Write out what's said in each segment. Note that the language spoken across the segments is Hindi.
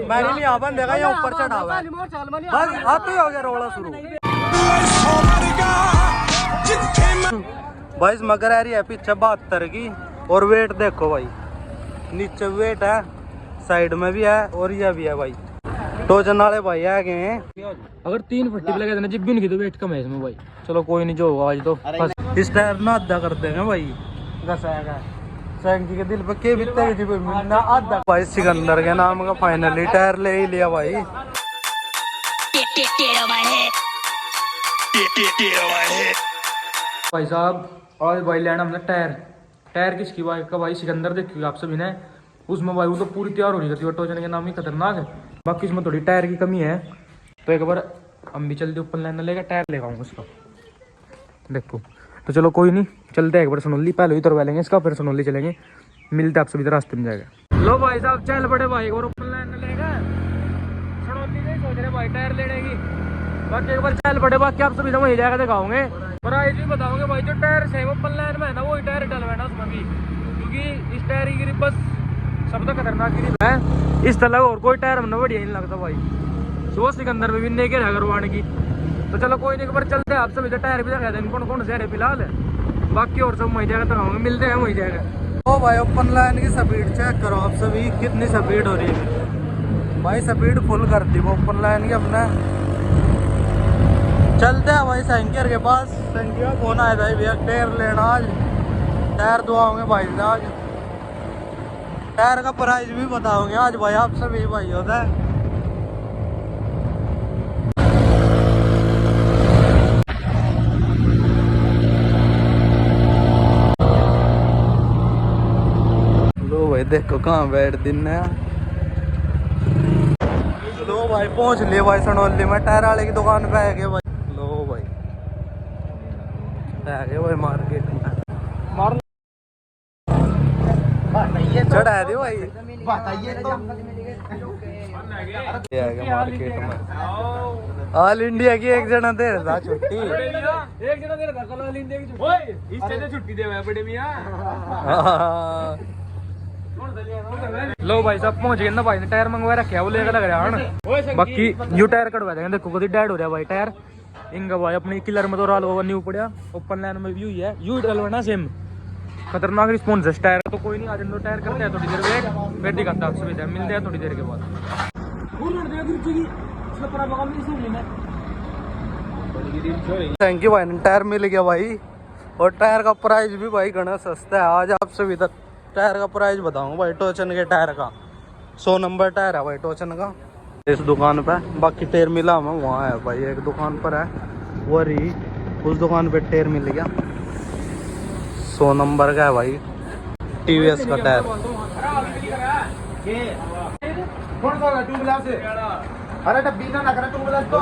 मैंने नहीं आ बन देखा, ये ऊपर चढ़ा हुआ है बस आते ही हो गया रोला शुरू। भाई मगर आ रही है पीछे 72 की, और वेट देखो भाई, नीचे वेट है, साइड में भी है और ये भी है भाई। टोचन वाले भाई आ गए हैं। अगर 3 फट्टी पे लगे थे ना जिब भी उनकी तो वेट कम है इसमें भाई। चलो कोई नहीं, जो होगा आज तो इस टायर ना आधा कर देंगे भाई। सैंकी के दिल पे के बीते जी ना आधा भाई। सिकंदर के नाम का फाइनली टायर ले ही लिया भाई। भाई साहब आज भाई लेना हमने टायर किसकी बाइक का भाई? सिकंदर देखिए आप सभी ने, उसमें भाई वो तो पूरी तैयार हो रही थी। टोचन के नाम ही खतरनाक है, बाकी इसमें थोड़ी टायर की कमी है। तो एक बार हम भी चलते ऊपर लाइन लेकर टायर ले आऊँगा उसका, देखो। तो चलो कोई नहीं, चलते हैं एक बार सोनोली, पहले ही उतरवा लेंगे इसका, फिर सोनोली चलेंगे। मिलते आप सभी रास्ते में जाएगा। लो भाई साहब चल बड़े भाई और ऊपर लाइन लेगा सोनोली नहीं सोच रहे भाई टायर लेने की। बाकी एक बार चल बड़े, बाकी आप सभी तो वही जाकर दिखाओगे और आज भी बताओगे भाई। जो टायर सेम ओपन लाइन में है ना वही टायर डलवाना उसमें भी, क्योंकि इस टायर की ग्रिप बस सब तो खतरनाक ग्रिप है। इस तरह और कोई टायर हमने बढ़िया नहीं लगता भाई। सो सिकंदर में भी नहीं के करवाने की। तो चलो कोई नहीं, एक बार चलते हैं आप सभी तो टायर भी दिखा दें कौन कौन से है फिलहाल। बाकी और सब वही जाएगा दिखाओगे, मिलते हैं वही जाएगा। ओ भाई ओपन लाइन की स्पीड चेक करो आप सभी, कितनी स्पीड हो रही है भाई। स्पीड फुल कर दी वो ओपन लाइन की अपने। चलते हैं भाई सैंकियर के पास। सैंकियर फोन आया था भैया टायर लेना, आज टायर दुआओगे भाई से। आज टायर का प्राइस भी बताओगे आज भाई आप सभी भाई होता है। लो भाई देखो कहाँ बैठ दिन है। लो भाई पहुंच लिए भाई सोनोली में, टायर वाले की दुकान पे है भाई। लो भाई है भाई मार्केट में चढ़ा दे भाई मार्केट में। ऑल इंडिया की एक जना दे रहा छुट्टी, एक जना दे रहा था ऑल इंडिया की छुट्टी। इससे छुट्टी दे बड़े मियां। लो भाई साहब पहुंच गए ना भाई ने टायर मंगवा रखे वो लेकर लग रहा है। बाकी यू टायर कटवा देंगे, देखो कभी डेड हो रहा है भाई टायर इनका भाई। अपनी किलर में तो राल होगा न्यू पड़ा, ओपन लाइन में व्यू है यू डलवाना सेम। खतरनाक रिस्पॉन्स है टायर तो। कोई नहीं आज हम टायर करते हैं थोड़ी देर वेट, फिर दिखाता है सुविधा। मिलते हैं थोड़ी देर के बाद। थैंक यू भाई, टायर मिल गया भाई। और टायर का प्राइस भी भाई घना सस्ता है। आज आप सभी तक टायर का प्राइस बताऊंगा भाई। टोचन के टायर का 100 नंबर टायर है भाई टोचन का इस दुकान पे। बाकी टायर मिला मैं वहाँ है भाई, एक दुकान पर है वो रही, उस दुकान पे टायर मिल गया 100 नंबर का है भाई टीवीएस का टायर। अरे डब्बी ना करा टू व्हीलर तो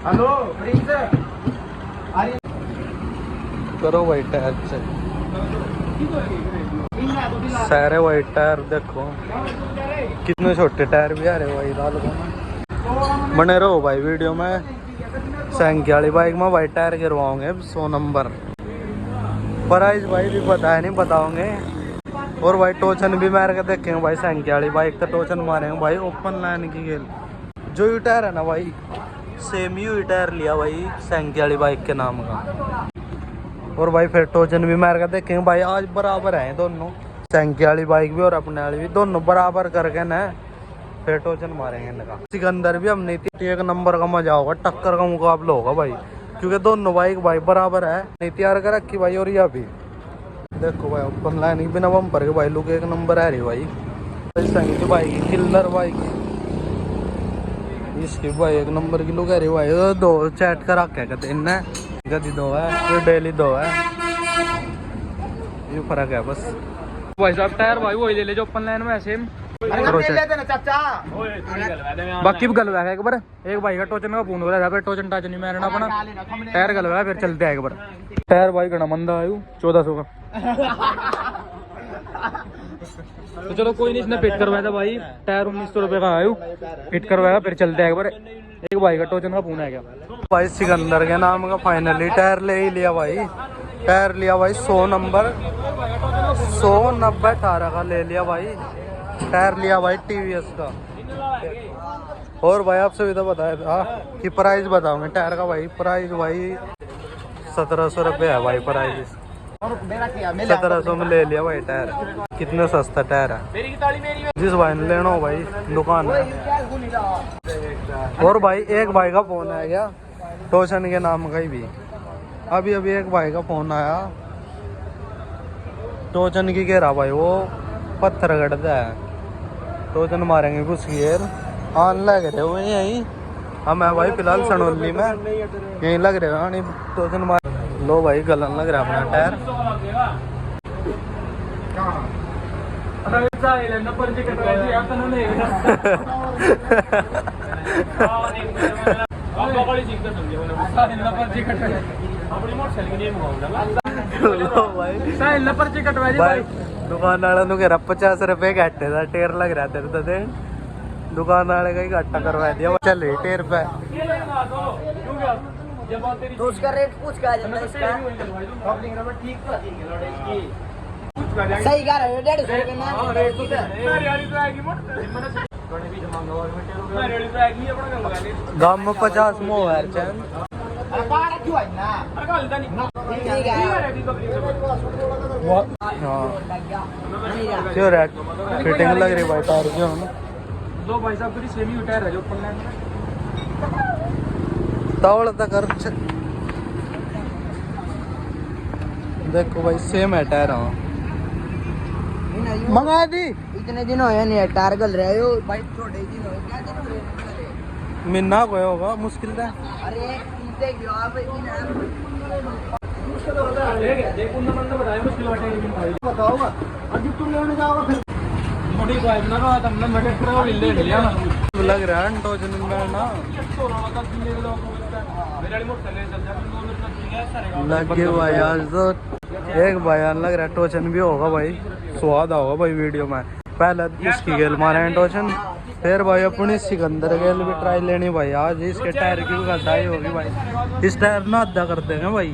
हेलो प्रिंस करो भाई टायर से सारे भाई टायर देखो कितने छोटे टायर भी आ रहे भाई लाल को। बने रहो भाई वीडियो में। सैंकी वाली बाइक में भाई टायर गिरवाओगे 100 नंबर। प्राइस भाई भी बताया नहीं बताओगे। और भाई टोचन भी मार के देखेंगे भाई। सैंकी वाली बाइक तो टोचन मारेंगे भाई ओपन लाइन की गेल। जो यू टायर है ना भाई सेम यू टायर लिया भाई सैंकी वाली बाइक के नाम का। और भाई फिर टोचन भी मार के देखेंगे भाई। आज बराबर है दोनों, सैंकी वाली बाइक भी और अपने वाली भी, दोनों बराबर करके ना फिर टोचन मारेंगे इनका। सिकंदर भी हम नहीं थी, एक नंबर का मजा होगा, टक्कर का मुकाबला होगा भाई, क्योंकि दोनों बाइक भाई बराबर है। नहीं तैयार कर रखी भाई। और यह भी देखो भाई ओपन लाइन की बिना बम्पर के भाई लोग एक नंबर आ रही भाई। सैंकी बाइक किल्लर बाइक इसकी भाई एक नंबर की लोग आ रही भाई। दो चैट कर रखे कहते इन्हें गति दो है, ये डेली दो है, ये फर्क है बस। भाई साहब टायर भाई वही ले ले जो ओपन लाइन में है सेम। बाकी भी गलवा है एक बार। एक भाई का टोचन का फोन हो रहा है, टोचन टाचन नहीं मारना अपना, टायर गलवा है फिर चलते हैं एक बार। टायर भाई घना मंदा आयु 1400 का तो चलो कोई नहीं, इसने फिट करवाया था भाई, टायर 1900 रुपये का आयु, फिट करवाया, फिर चलते हैं एक बार। एक भाई का टोचन का फोन आ गया भाई, सिकंदर के नाम का फाइनली टायर ले ही लिया भाई। टायर लिया भाई 100 नंबर 190/18 का ले लिया भाई। टायर लिया भाई TVS का। और भाई आपसे भी तो बताया था कि प्राइस बताऊंगे टायर का भाई। प्राइस भाई 1700 रुपये है भाई प्राइस। 1700 में ले लिया भाई टायर। कितने सस्ता टायर है। जिस भाई ने लेना हो भाई दुकान है। और भाई एक भाई का फोन आ गया टोचन के नाम का ही भी। अभी एक भाई का फोन आया टोचन की कह रहा भाई वो पत्थर गढ़ता है, टोचन मारेंगे कुछ घेर आन लग रहे हुए यहीं। हम है भाई फिलहाल सनोली में, यहीं लग रहे हैं टोचन मार। लो भाई गलन लग रहा है अपना टायर। भाई दुकान वाला नु कह रहा 50 रुपए घाटे का टेर लग रहा तेरे तो। दुकान वाले का ही घाटा करवा दिया चल टेर पे। तो उसका रेट पूछ के आ जाता है इसका। सही कह रहे हो, 150 रुपये ना रेट ठीक है। गांव में 50 मोह है चैन। क्यों रेट फिटिंग लग रही भाई टायर क्यों ना। दो भाई साहब पूरी सेमी टायर है जो तौड़ तक कर। देखो भाई सेम है टायर। मंगा दी इतने दिन हो नहीं टायर गल रहे हो भाई, छोटे दिन हो क्या दिन हो रहे। महीना कोई होगा मुश्किल है। अरे देख लो आप बताओ अभी तुम लेने जाओगे फिर लग रहा है टोचन में ना लगे भाई। आज तो एक बयान लग रहा है टोचन भी होगा भाई। स्वाद होगा भाई वीडियो में। पहले इसकी गेल मारे हैं टोचन, फिर भाई अपनी सिकंदर गेल भी ट्राई लेनी भाई। आज इसके टायर की घसाई होगी भाई। इस टायर ना आधा कर देंगे भाई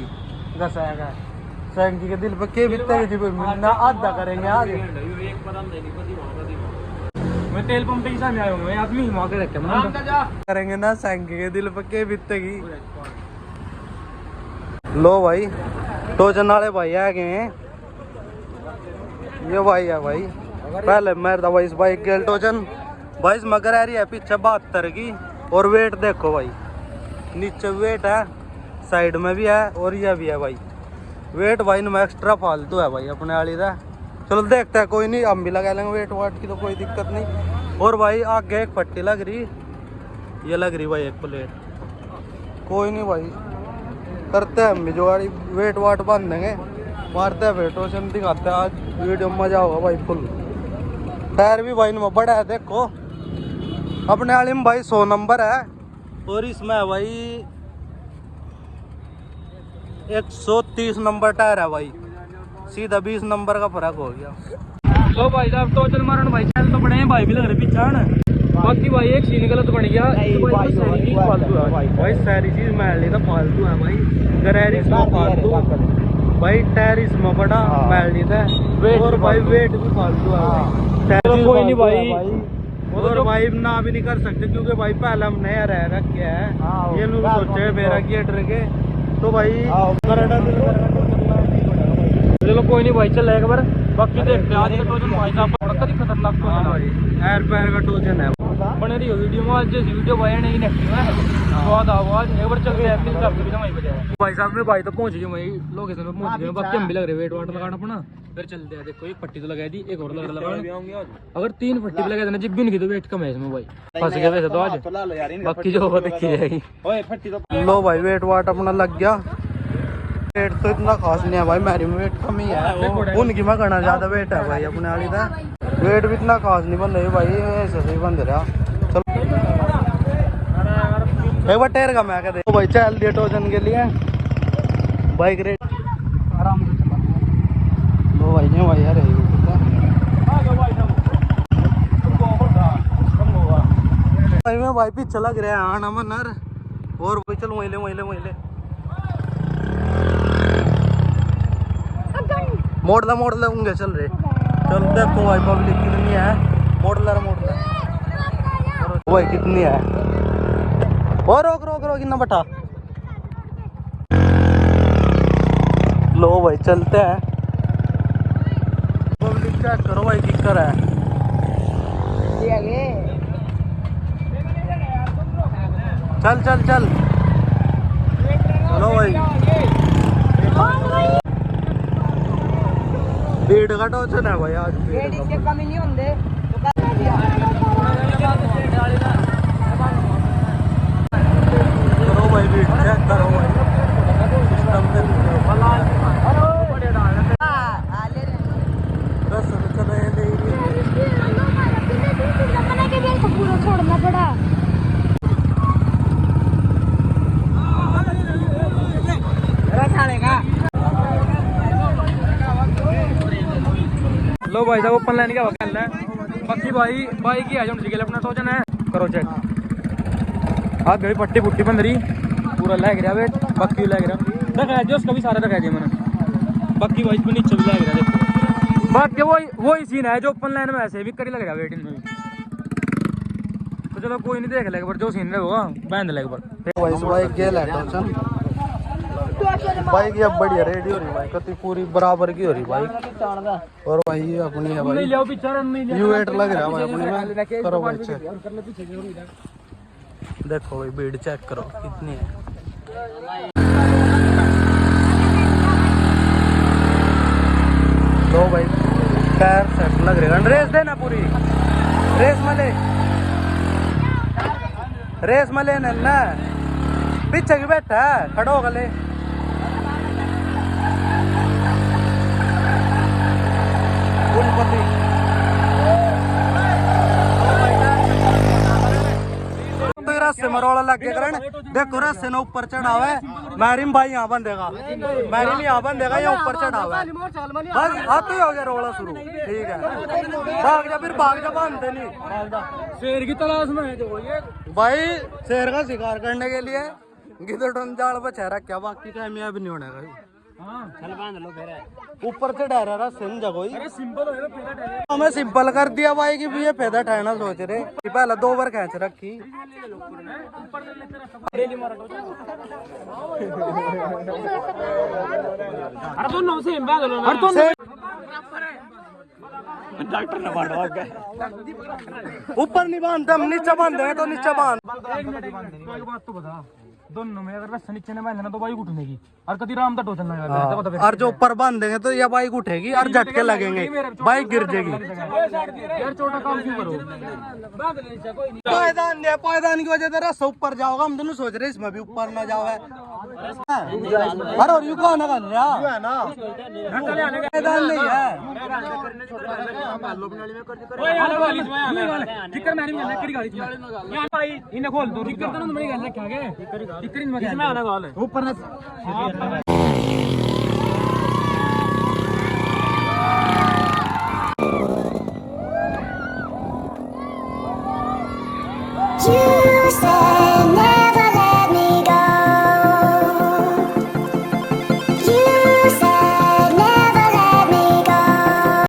घसाएगा। सैंकी के दिल पे के बीतेगी थी ना आधा करेंगे आज। मैं तेल पंप के सामने आया हूँ, मैं आदमी वहाँ के रखे करेंगे ना सैंकी के दिल पे के बीतेगी। लो भाई टोचन वाले भाई आ गए हैं। ये भाई है भाई पहले मेरे भाई इस बाइक गेल टोचन भाई मगर आ रही है पीछे 72 की। और वेट देखो भाई नीचे वेट है, साइड में भी है और ये भी है भाई वेट। भाई में एक्स्ट्रा फालतू है भाई अपने वाली का। चलो देखते हैं, कोई नहीं हम भी लगा लेंगे वेट वाट की तो कोई दिक्कत नहीं। और भाई आगे एक पट्टी लग रही, ये लग रही भाई एक प्लेट। कोई नहीं भाई करते हैं हम भी जो गाड़ी वेट वाट बांध देंगे, मारते हैं फिर टोचन दिखाते हैं। आज वीडियो में मजा होगा भाई फुल। टायर भी भाई में बड़ा है देखो। अपने वाली में भाई 100 नंबर है और इसमें है भाई 130 नंबर टायर है भाई। सीधा 20 नंबर का फर्क हो गया। लो भाई साहब टोचन मारन भाई चैनल तो बने हैं भाई भी लग रहे पीछा ना। बाकी भाई एक सीन गलत बन गया फालतू है भाई सारी चीज मैल तो फालतू है भाई। गरेर इसमें फालतू भाई, टायर इसमें बड़ा मैल नहीं था। और भाई वेट भी फालतू है भाई। कोई नहीं भाई। और भाई ना भी नहीं कर सकते क्योंकि भाई पहले हम नया रह रखे है। ये लोग सोचे मेरा गियर के तो भाई चलो कोई नहीं भाई चल एक बार। बाकी देखते हैं आज का टोचन भाई साहब बड़ा खतरनाक टोचन है। एयर पैर का टोचन है। बने रही हो वीडियो में। आज जैसी वीडियो भाई नहीं नेक्स्ट में स्वाद आवाज एक बार चल गया अपने हिसाब से भी वहीं बजाया। भाई साहब में भाई तो पहुंच गए वहीं लोकेशन पे पहुंच गए। बाकी हम भी लग रहे वेट वाट लगाना अपना फिर चलते हैं। देखो एक पट्टी तो लगाई दी, एक और लगा अगर 3 पट्टी भी लगा देना जिब भी नहीं की तो वेट कम है इसमें भाई। फंस गया वैसे तो आज, बाकी जो होगा देखी जाएगी। लो भाई वेट वाट अपना लग गया। वेट तो इतना खास नहीं है भाई, मेरी में वेट कम ही है। उनकी में करना ज्यादा वेट है भाई अपने वाली का। वेट भी इतना खास नहीं बन रही भाई, ऐसे सही बन रहा। चलो एक बार टायर का मैं देखो भाई चल दिया टोचन के लिए बाइक रेट आराम से चला। लो भाई ने भाई यार में भाई पीछे लग रहा है आना मनर और भाई चल मोहिले मोड़ ला होंगे चल रहे चल देखो भाई पब्लिक कितनी है मोड़ ला भाई कितनी है और रोक कितना बटा लो भाई चलते हैं पब्लिक चेक करो भाई किकर है चल चलो भाई भीड़ का टोचन है भाई आज कमी नहीं होंगे करो भाई भीड़ चेक करो भाई सिस्टम में पूरा छोड़ना पड़ा लो भाई साहब ओपन लाइन का वकाल है बाकी भाई बाइक ही आ जाओ निकल अपना टोचन है करो चेक आग गई पट्टी पुट्टी बंद रही पूरा लग रहा वेट बाकी लग रहा दिखा दिया उसका भी सारा दिखा दिया मैंने बाकी भाई इसमें नीचे भी लग रहा देखो बाकी वही सीन है जो ओपन लाइन में ऐसे भी करी लग रहा वेट इनमें तो चलो कोई नहीं देख लेगा पर जो सीन रहेगा बांध लेगा पर बाइक गेल है टोचन बाइक अब बढ़िया रेडी हो रही भाई कति पूरी बराबर की हो रही बाइक और भाई ये अपनी है भाई U8 लग रहा है भाई अपनी में करो भाई चेक देखो भाई भीड़ चेक करो कितनी है लो भाई टायर सेट लग रहे हैं रेस देना पूरी रेस में ले ना पीछे की बैठा है खड़ो गले रास्ते में रोड़ा लग गया करण देखो रास्ते ने ऊपर चढ़ावा है मैरिम भाई यहाँ बंदेगा यहाँ ऊपर चढ़ावा है बस हाथ ही हो गया रोड़ा शुरू ठीक है भाग जा बांधते नहीं शेर की तलाश में है जो ये भाई शेर का शिकार करने के लिए गिद्धड़ जाल बचा रखा बाकी कामयाब नहीं होने का ऊपर से डर रहा सिंह जगो हमें सिंपल कर दिया भाई कि ये पैदा ठहना सोच रहे पहले 2 बार खींच रखी डॉक्टर ने ऊपर नहीं बांधते हम नीचे बांधे तो नीचे बांध एक बात तो बता दोनों में अगर रस्सा नीचे नहीं बांधना तो बाइक उठने की और कभी राम तक टोचन लगा और जो ऊपर बांध देंगे तो ये बाइक उठेगी और झटके लगेंगे बाइक गिर जाएगी यार छोटा काम क्यों करो पायदान की वजह से रास्ता ऊपर जाओगा हम दोनों सोच रहे इसमें भी ऊपर ना जाओ अरे और यू कहा ना कर रहा पायदान नहीं है खोल दो ऊपर